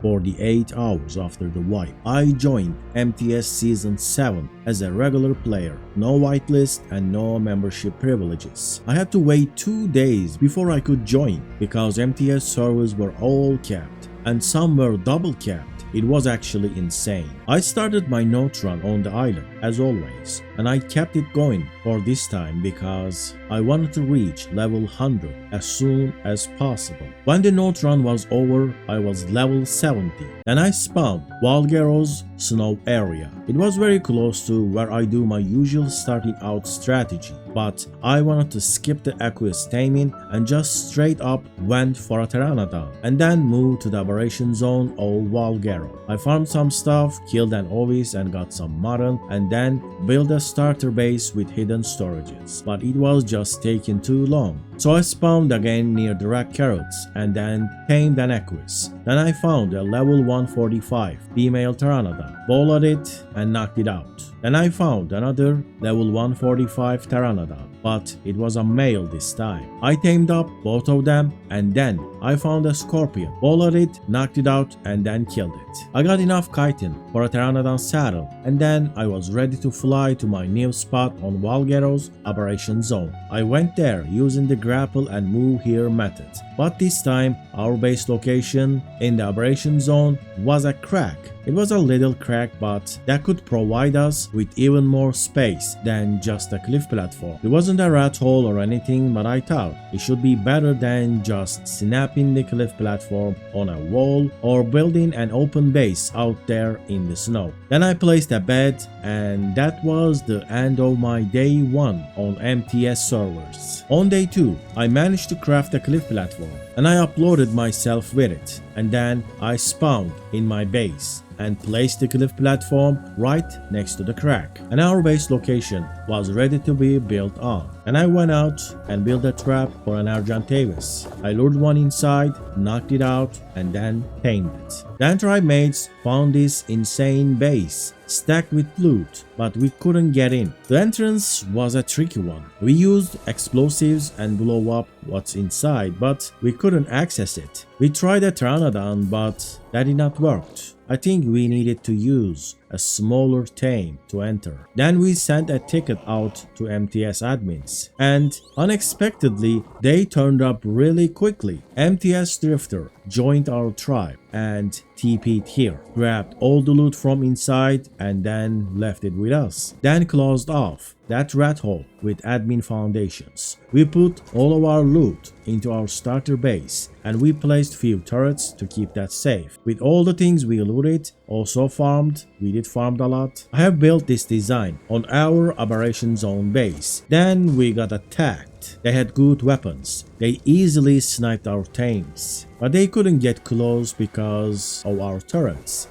for the 8 hours after the wipe. I joined MTS Season 7 as a regular player, no whitelist and no membership privileges. I had to wait 2 days before I could join because MTS servers were all capped and some were double capped. It was actually insane. I started my note run on the island as always, and I kept it going for this time because I wanted to reach level 100 as soon as possible. When the note run was over, I was level 70. Then I spawned Valgero's snow area. It was very close to where I do my usual starting out strategy, but I wanted to skip the aqueous taming and just straight up went for a Pteranodon and then moved to the aberration zone of Valgero. I farmed some stuff, killed an Ovis and got some mutton, and then built a starter base with hidden storages, but it was just taking too long. So I spawned again near the rock carrots and then tamed an aqueous. Then I found a level 145 female Pteranodon, bowled it and knocked it out. Then I found another level 145 Pteranodon, but it was a male this time. I tamed up both of them and then I found a scorpion, bowled it, knocked it out and then killed it. I got enough chitin for a Pteranodon saddle and then I was ready to fly to my new spot on Valgero's aberration zone. I went there using the grapple and move here method, but this time our base location in the aberration zone was a crack. It was a little crack, but that could provide us with even more space than just a cliff platform. It wasn't a rat hole or anything, but I thought it should be better than just snapping the cliff platform on a wall or building an open base out there in the snow. Then I placed a bed, and that was the end of my day 1 on MTS servers. On day 2, I managed to craft a cliff platform and I uploaded myself with it, and then I spawned in my base and placed the cliff platform right next to the crack, and our base location was ready to be built on. And I went out and built a trap for an Argentavis. I lured one inside, knocked it out, and then tamed it. Then tribe mates found this insane base stacked with loot, but we couldn't get in. The entrance was a tricky one. We used explosives and blow up what's inside, but we couldn't access it. We tried a Pteranodon, but that did not work. I think we needed to use a smaller tame to enter. Then we sent a ticket out to MTS admins, and unexpectedly they turned up really quickly. MTS Drifter joined our tribe and TP'd here, grabbed all the loot from inside and then left it with us. Then closed off that rat hole with admin foundations. We put all of our loot into our starter base and we placed few turrets to keep that safe. With all the things we looted, also farmed, we did farmed a lot. I have built this design on our aberration zone base. Then we got attacked. They had good weapons. They easily sniped our tames, but they couldn't get close because of our turrets.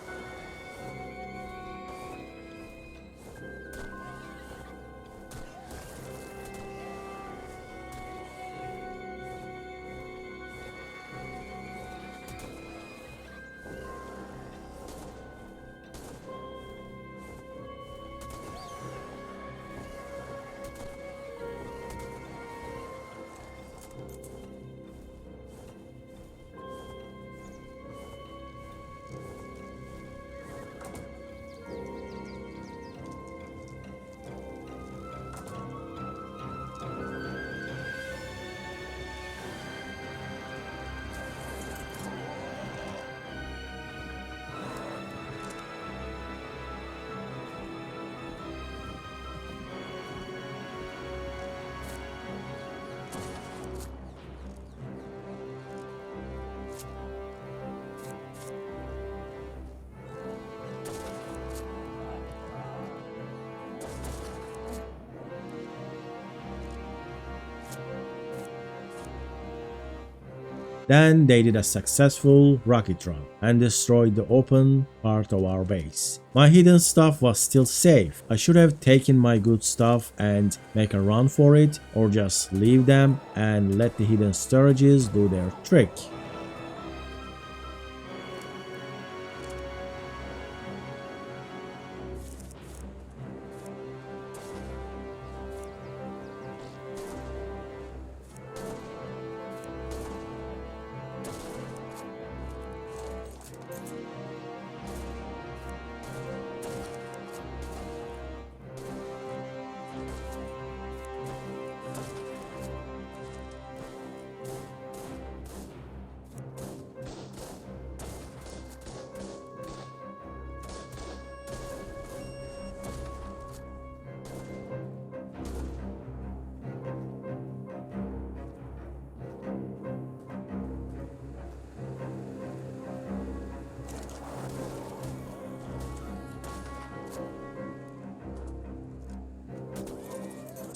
Then they did a successful rocket run and destroyed the open part of our base. My hidden stuff was still safe. I should have taken my good stuff and make a run for it, or just leave them and let the hidden storages do their trick.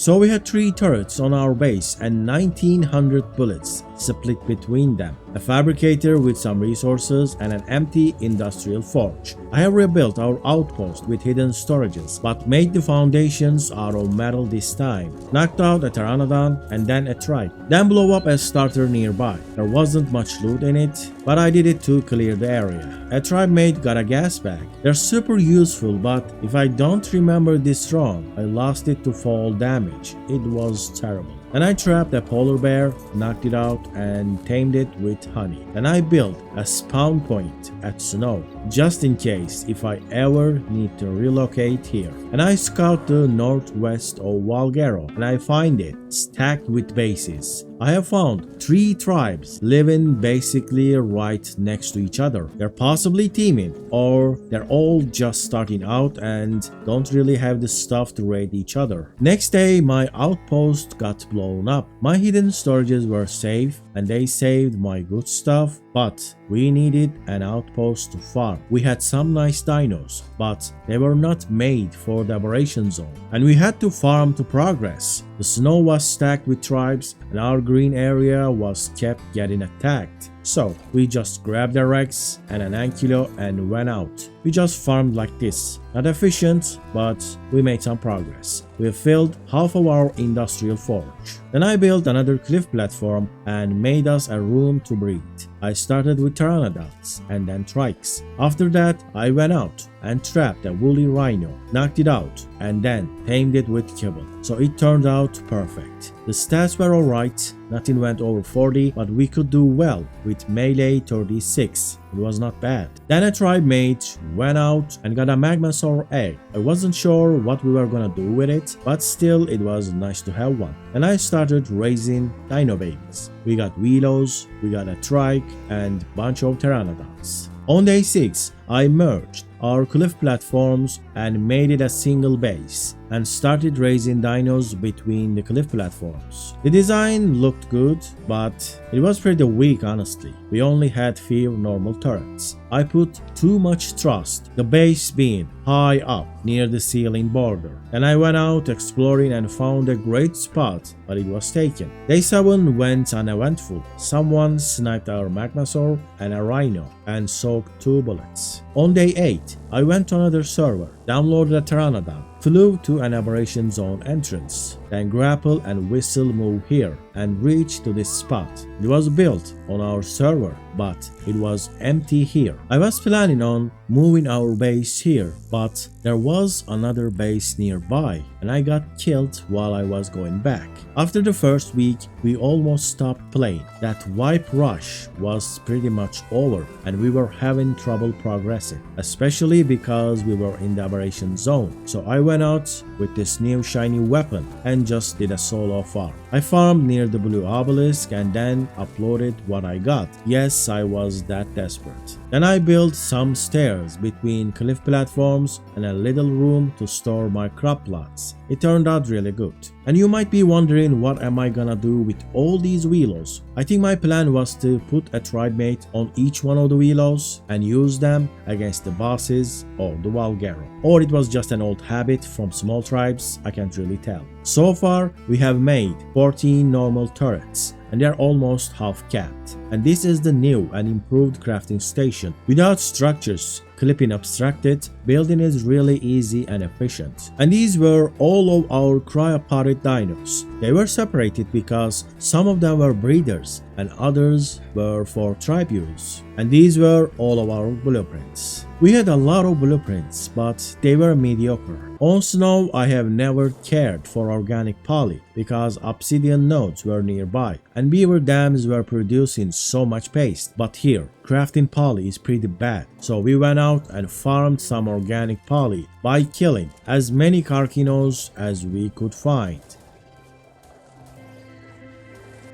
So we had 3 turrets on our base and 1900 bullets split between them, a fabricator with some resources, and an empty industrial forge. I have rebuilt our outpost with hidden storages, but made the foundations out of metal this time. Knocked out a pteranodon and then a tribe, then blew up a starter nearby. There wasn't much loot in it, but I did it to clear the area. A tribe mate got a gas bag. They're super useful, but if I don't remember this wrong, I lost it to fall damage. It was terrible. Then I trapped a polar bear, knocked it out, and tamed it with honey. Then I built a spawn point at Snow, just in case if I ever need to relocate here. And I scout the northwest of Valgero, and I find it stacked with bases. I have found 3 tribes living basically right next to each other. They're possibly teaming, or they're all just starting out and don't really have the stuff to raid each other. Next day, my outpost got blown up. My hidden storages were safe and they saved my good stuff, but we needed an outpost to farm. We had some nice dinos, but they were not made for the aberration zone, and we had to farm to progress. The snow was stacked with tribes and our green area was kept getting attacked. So we just grabbed a Rex and an Ankylo and went out. We just farmed like this. Not efficient, but we made some progress. We filled half of our industrial forge. Then I built another cliff platform and made us a room to breathe. I started with pteranodons and then trikes. After that, I went out and trapped a woolly rhino, knocked it out, and then tamed it with kibble. So it turned out perfect. The stats were alright, nothing went over 40, but we could do well with melee 36. It was not bad. Then a tribe mate went out and got a magmasaur egg. I wasn't sure what we were gonna do with it, but still it was nice to have one. And I started raising dino babies. We got Velos, we got a trike, and bunch of pteranodons. On day 6, I merged our cliff platforms and made it a single base and started raising dinos between the cliff platforms. The design looked good, but it was pretty weak honestly. We only had few normal turrets. I put too much trust, the base being high up near the ceiling border. Then I went out exploring and found a great spot, but it was taken. Day 7 went uneventful. Someone sniped our magmasaur and a rhino and soaked 2 bullets. On day 8, I went to another server, downloaded a pteranodon, flew to an aberration zone entrance, then grapple and whistle move here and reach to this spot. It was built on our server, but it was empty here. I was planning on moving our base here, but there was another base nearby and I got killed while I was going back. After the first week, we almost stopped playing. That wipe rush was pretty much over and we were having trouble progressing, especially because we were in the aberration zone. So I went out with this new shiny weapon and just did a solo farm. I farmed near the blue obelisk and then uploaded what I got. Yes, I was that desperate. Then I built some stairs between cliff platforms and a little room to store my crop plots. It turned out really good. And you might be wondering, what am I gonna do with all these Velos? I think my plan was to put a tribe mate on each one of the Velos and use them against the bosses of the Valgero. Or it was just an old habit from small tribes, I can't really tell. So far, we have made 14 normal turrets and they are almost half capped. And this is the new and improved crafting station. Without structures, clipping abstracted, building is really easy and efficient. And these were all of our cryopodid dinos. They were separated because some of them were breeders and others were for tribe use. And these were all of our blueprints. We had a lot of blueprints, but they were mediocre. On Snow, I have never cared for organic poly because obsidian nodes were nearby and beaver dams were producing so much paste. But here, crafting poly is pretty bad. So we went out and farmed some organic poly by killing as many carcinos as we could find.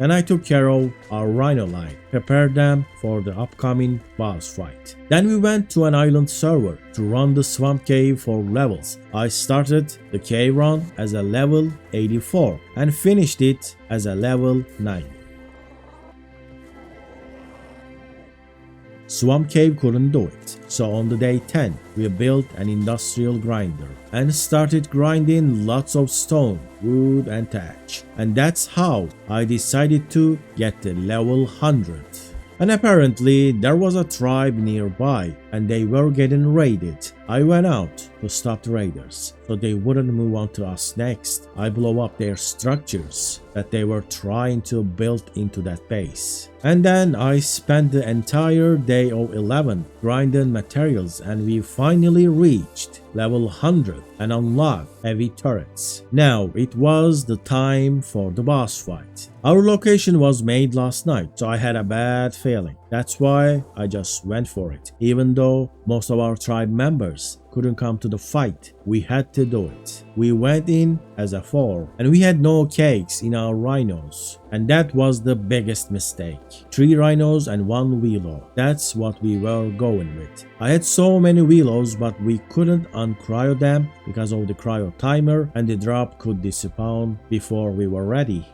And I took care of our rhino line, prepared them for the upcoming boss fight. Then we went to an island server to run the swamp cave for levels. I started the cave run as a level 84 and finished it as a level 9. Swamp Cave couldn't do it. So on the day 10, we built an industrial grinder and started grinding lots of stone, wood and thatch. And that's how I decided to get the level 100. And apparently there was a tribe nearby and they were getting raided. I went out to stop the raiders so they wouldn't move on to us next. I blow up their structures that they were trying to build into that base. And then I spent the entire day of 11 grinding materials and we finally reached level 100 and unlocked heavy turrets. Now it was the time for the boss fight. Our location was made last night, so I had a bad feeling. That's why I just went for it. Even though most of our tribe members couldn't come to the fight, we had to do it. We went in as a 4 and we had no cakes in our rhinos. And that was the biggest mistake. 3 rhinos and 1 Wheelo. That's what we were going with. I had so many Wheelos but we couldn't uncryo them because of the cryo timer and the drop could despawn before we were ready.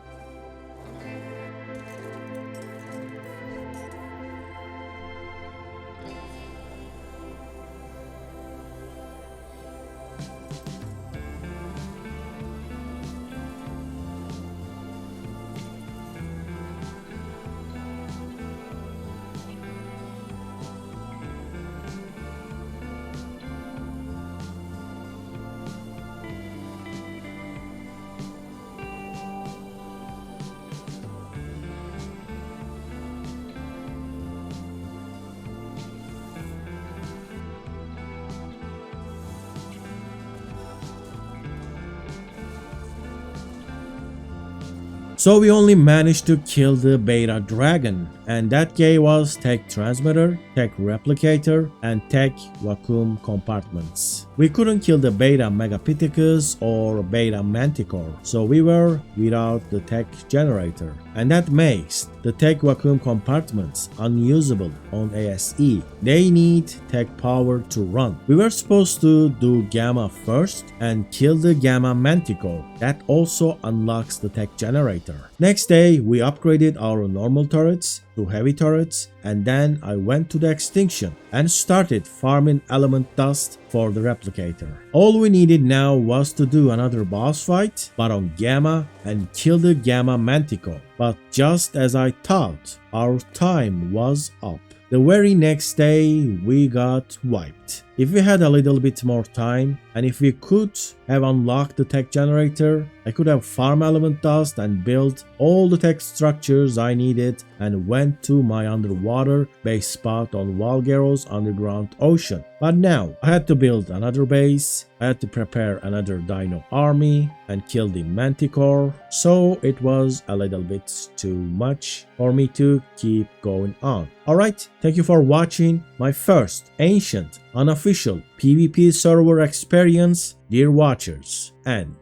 So we only managed to kill the beta dragon, and that gave us tech transmitter, tech replicator, and tech vacuum compartments. We couldn't kill the beta megapithecus or beta manticore, so we were without the tech generator, and that makes the tech vacuum compartments unusable on ASE. They need tech power to run. We were supposed to do gamma first and kill the gamma manticore. That also unlocks the tech generator. Next day, we upgraded our normal turrets to heavy turrets, and then I went to the extinction and started farming element dust for the replicator. All we needed now was to do another boss fight, but on Gamma, and kill the Gamma Manticore. But just as I thought, our time was up. The very next day, we got wiped. If we had a little bit more time, and if we could have unlocked the tech generator, I could have farmed element dust and built all the tech structures I needed and went to my underwater base spot on Valgero's underground ocean. But now, I had to build another base, I had to prepare another dino army and kill the manticore, so it was a little bit too much for me to keep going on. Alright, thank you for watching my first ancient unofficial PvP server experience, dear watchers, and